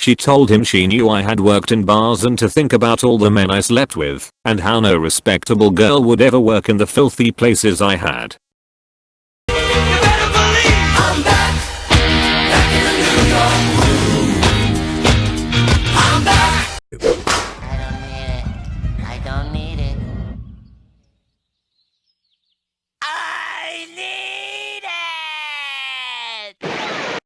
She told him she knew I had worked in bars and to think about all the men I slept with, and how no respectable girl would ever work in the filthy places I had. You better believe I'm back, back in the New York groove. I'm back. I don't need it. I need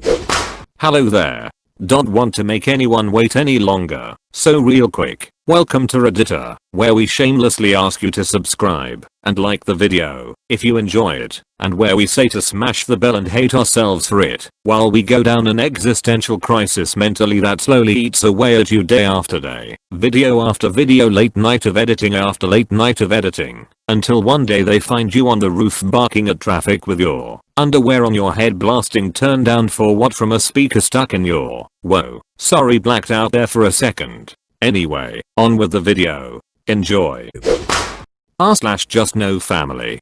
it. Hello there. Don't want to make anyone wait any longer, so real quick, welcome to Redditor, where we shamelessly ask you to subscribe and like the video if you enjoy it, and where we say to smash the bell and hate ourselves for it while we go down an existential crisis mentally that slowly eats away at you day after day, video after video, late night of editing after late night of editing, until one day they find you on the roof barking at traffic with your underwear on your head blasting turn down for what from a speaker stuck in your, whoa, sorry, blacked out there for a second. Anyway, on with the video. Enjoy. r/justnofamily.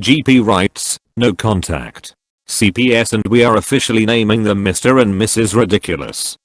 GP writes, no contact. CPS and we are officially naming them Mr. and Mrs. Ridiculous.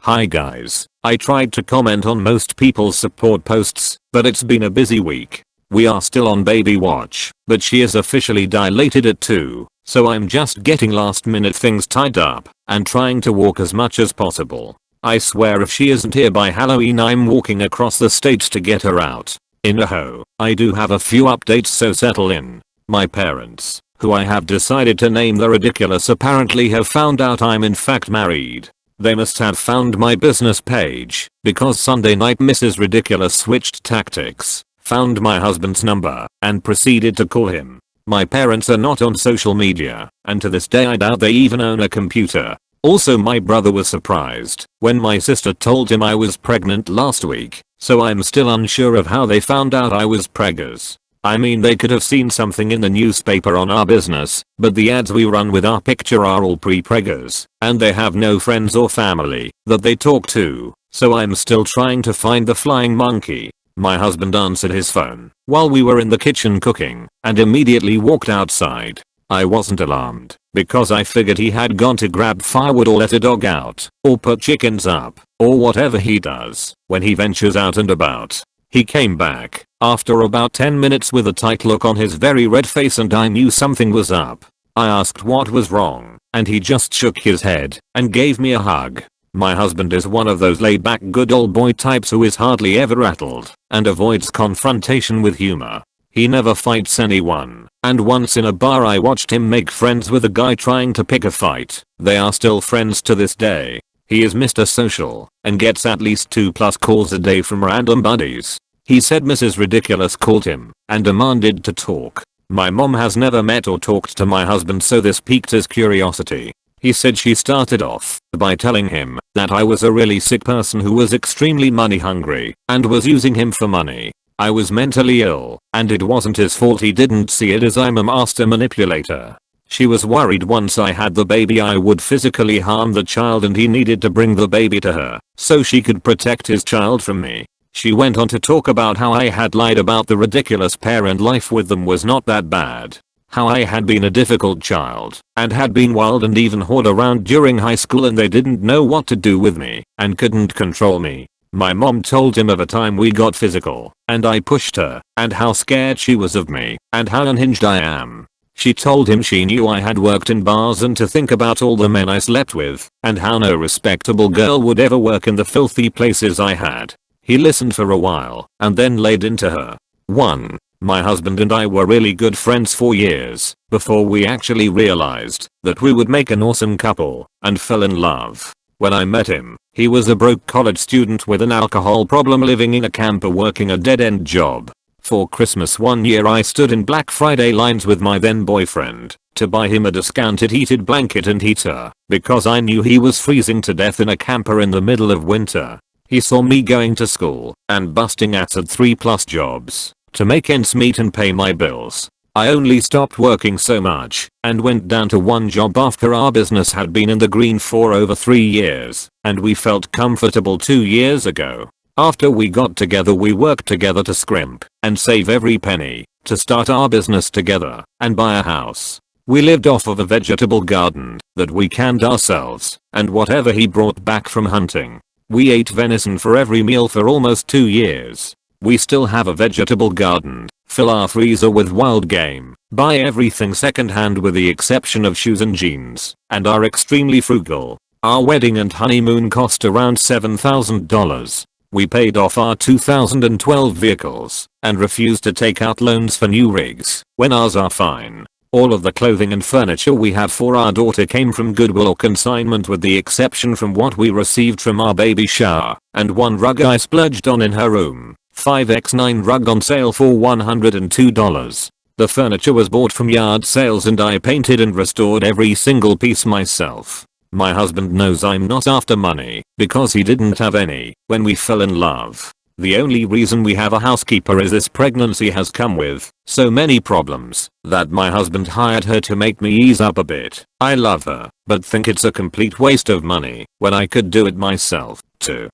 Hi guys, I tried to comment on most people's support posts, but it's been a busy week. We are still on baby watch, but she is officially dilated at 2, so I'm just getting last minute things tied up and trying to walk as much as possible. I swear if she isn't here by Halloween I'm walking across the state to get her out. Inaho, I do have a few updates, so settle in. My parents, who I have decided to name the Ridiculous, apparently have found out I'm in fact married. They must have found my business page, because Sunday night Mrs. Ridiculous switched tactics, found my husband's number, and proceeded to call him. My parents are not on social media, and to this day I doubt they even own a computer. Also, my brother was surprised when my sister told him I was pregnant last week, so I'm still unsure of how they found out I was preggers. I mean, they could have seen something in the newspaper on our business, but the ads we run with our picture are all pre-preggers, and they have no friends or family that they talk to, so I'm still trying to find the flying monkey. My husband answered his phone while we were in the kitchen cooking and immediately walked outside. I wasn't alarmed because I figured he had gone to grab firewood or let a dog out or put chickens up or whatever he does when he ventures out and about. He came back after about 10 minutes with a tight look on his very red face, and I knew something was up. I asked what was wrong, and he just shook his head and gave me a hug. My husband is one of those laid back good old boy types who is hardly ever rattled and avoids confrontation with humor. He never fights anyone, and once in a bar I watched him make friends with a guy trying to pick a fight. They are still friends to this day. He is Mr. Social and gets at least 2+ calls a day from random buddies. He said Mrs. Ridiculous called him and demanded to talk. My mom has never met or talked to my husband, so this piqued his curiosity. He said she started off by telling him that I was a really sick person who was extremely money hungry and was using him for money. I was mentally ill, and it wasn't his fault. He didn't see it as I'm a master manipulator. She was worried once I had the baby I would physically harm the child, and he needed to bring the baby to her so she could protect his child from me. She went on to talk about how I had lied about the ridiculous parent life with them was not that bad. How I had been a difficult child and had been wild and even whored around during high school, and they didn't know what to do with me and couldn't control me. My mom told him of a time we got physical and I pushed her, and how scared she was of me and how unhinged I am. She told him she knew I had worked in bars and to think about all the men I slept with and how no respectable girl would ever work in the filthy places I had. He listened for a while and then laid into her. 1. My husband and I were really good friends for years before we actually realized that we would make an awesome couple and fell in love. When I met him, he was a broke college student with an alcohol problem living in a camper working a dead-end job. For Christmas one year I stood in Black Friday lines with my then boyfriend to buy him a discounted heated blanket and heater because I knew he was freezing to death in a camper in the middle of winter. He saw me going to school and busting ass at 3+ jobs to make ends meet and pay my bills. I only stopped working so much and went down to one job after our business had been in the green for over 3 years, and we felt comfortable 2 years ago. After we got together we worked together to scrimp and save every penny to start our business together and buy a house. We lived off of a vegetable garden that we canned ourselves and whatever he brought back from hunting. We ate venison for every meal for almost 2 years. We still have a vegetable garden, fill our freezer with wild game, buy everything secondhand with the exception of shoes and jeans, and are extremely frugal. Our wedding and honeymoon cost around $7,000. We paid off our 2012 vehicles and refused to take out loans for new rigs when ours are fine. All of the clothing and furniture we have for our daughter came from Goodwill or consignment with the exception from what we received from our baby shower and one rug I splurged on in her room. 5x9 rug on sale for $102. The furniture was bought from yard sales and I painted and restored every single piece myself. My husband knows I'm not after money because he didn't have any when we fell in love. The only reason we have a housekeeper is this pregnancy has come with so many problems that my husband hired her to make me ease up a bit. I love her, but think it's a complete waste of money when I could do it myself too.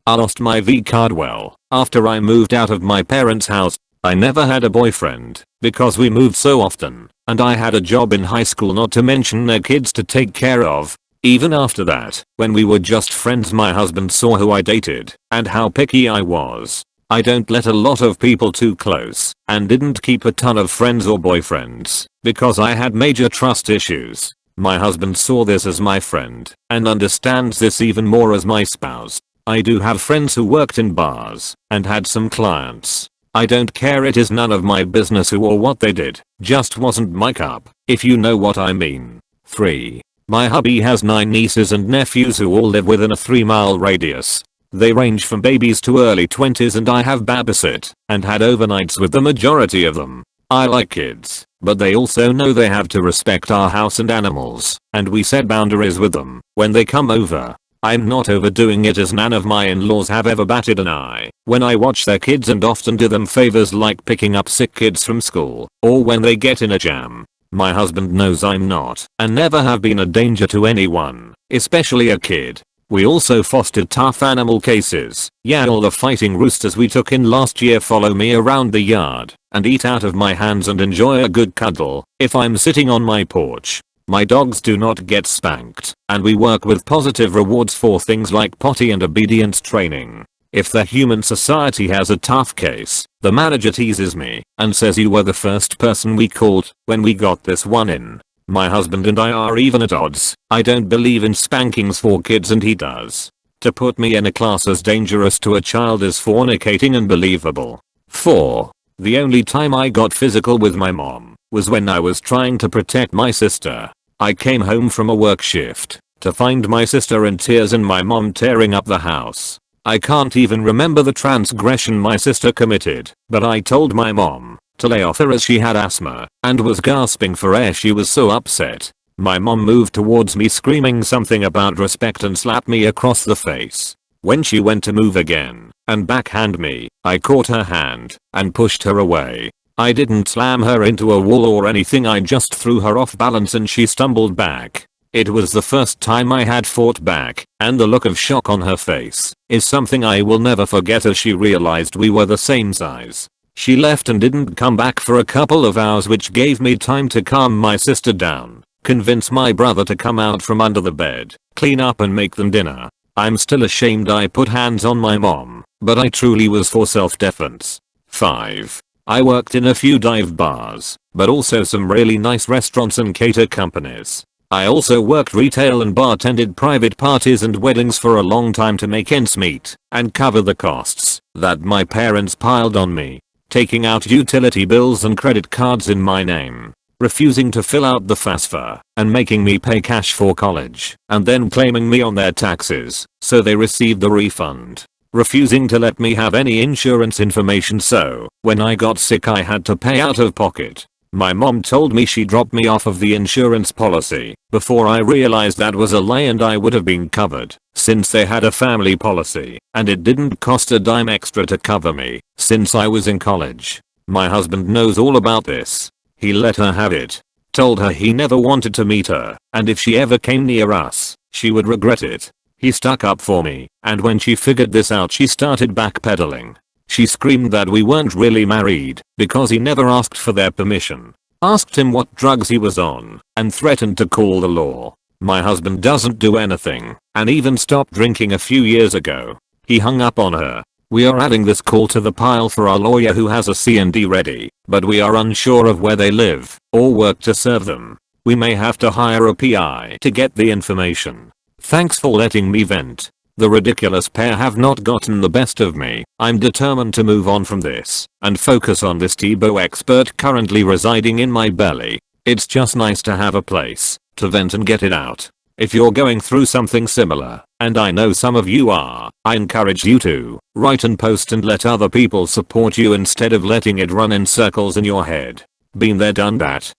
I lost my V card well after I moved out of my parents' house. I never had a boyfriend because we moved so often and I had a job in high school not to mention their kids to take care of. Even after that, when we were just friends my husband saw who I dated and how picky I was. I don't let a lot of people too close and didn't keep a ton of friends or boyfriends because I had major trust issues. My husband saw this as my friend and understands this even more as my spouse. I do have friends who worked in bars and had some clients. I don't care, it is none of my business who or what they did, just wasn't my cup, if you know what I mean. 3. My hubby has 9 nieces and nephews who all live within a 3-mile radius. They range from babies to early 20s and I have babysit and had overnights with the majority of them. I like kids, but they also know they have to respect our house and animals, and we set boundaries with them when they come over. I'm not overdoing it as none of my in-laws have ever batted an eye when I watch their kids and often do them favors like picking up sick kids from school or when they get in a jam. My husband knows I'm not and never have been a danger to anyone, especially a kid. We also fostered tough animal cases. Yeah, all the fighting roosters we took in last year follow me around the yard and eat out of my hands and enjoy a good cuddle if I'm sitting on my porch. My dogs do not get spanked and we work with positive rewards for things like potty and obedience training. If the human society has a tough case, the manager teases me and says you were the first person we called when we got this one in. My husband and I are even at odds. I don't believe in spankings for kids and he does. To put me in a class as dangerous to a child is fornicating and believable. 4. The only time I got physical with my mom was when I was trying to protect my sister. I came home from a work shift to find my sister in tears and my mom tearing up the house. I can't even remember the transgression my sister committed, but I told my mom to lay off her as she had asthma and was gasping for air. She was so upset. My mom moved towards me screaming something about respect and slapped me across the face. When she went to move again and backhand me, I caught her hand and pushed her away. I didn't slam her into a wall or anything, I just threw her off balance and she stumbled back. It was the first time I had fought back, and the look of shock on her face is something I will never forget as she realized we were the same size. She left and didn't come back for a couple of hours, which gave me time to calm my sister down, convince my brother to come out from under the bed, clean up and make them dinner. I'm still ashamed I put hands on my mom, but I truly was for self-defense. 5. I worked in a few dive bars, but also some really nice restaurants and cater companies. I also worked retail and bartended private parties and weddings for a long time to make ends meet and cover the costs that my parents piled on me, taking out utility bills and credit cards in my name, refusing to fill out the FAFSA and making me pay cash for college and then claiming me on their taxes so they received the refund, refusing to let me have any insurance information so when I got sick I had to pay out of pocket. My mom told me she dropped me off of the insurance policy before I realized that was a lie and I would have been covered since they had a family policy and it didn't cost a dime extra to cover me since I was in college. My husband knows all about this. He let her have it, told her he never wanted to meet her and if she ever came near us, she would regret it. He stuck up for me and when she figured this out she started backpedaling. She screamed that we weren't really married because he never asked for their permission. asked him what drugs he was on, and threatened to call the law. My husband doesn't do anything, and even stopped drinking a few years ago. He hung up on her. We are adding this call to the pile for our lawyer who has a C&D ready, but we are unsure of where they live, or work to serve them. We may have to hire a PI to get the information. Thanks for letting me vent. The ridiculous pair have not gotten the best of me. I'm determined to move on from this, and focus on this Tebow expert currently residing in my belly. It's just nice to have a place to vent and get it out. If you're going through something similar, and I know some of you are, I encourage you to write and post and let other people support you instead of letting it run in circles in your head. Been there, done that.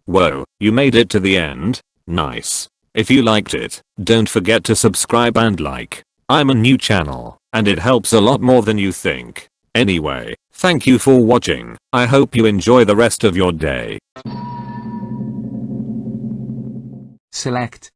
Whoa, you made it to the end? Nice. If you liked it, don't forget to subscribe and like. I'm a new channel, and it helps a lot more than you think. Anyway, thank you for watching. I hope you enjoy the rest of your day. Select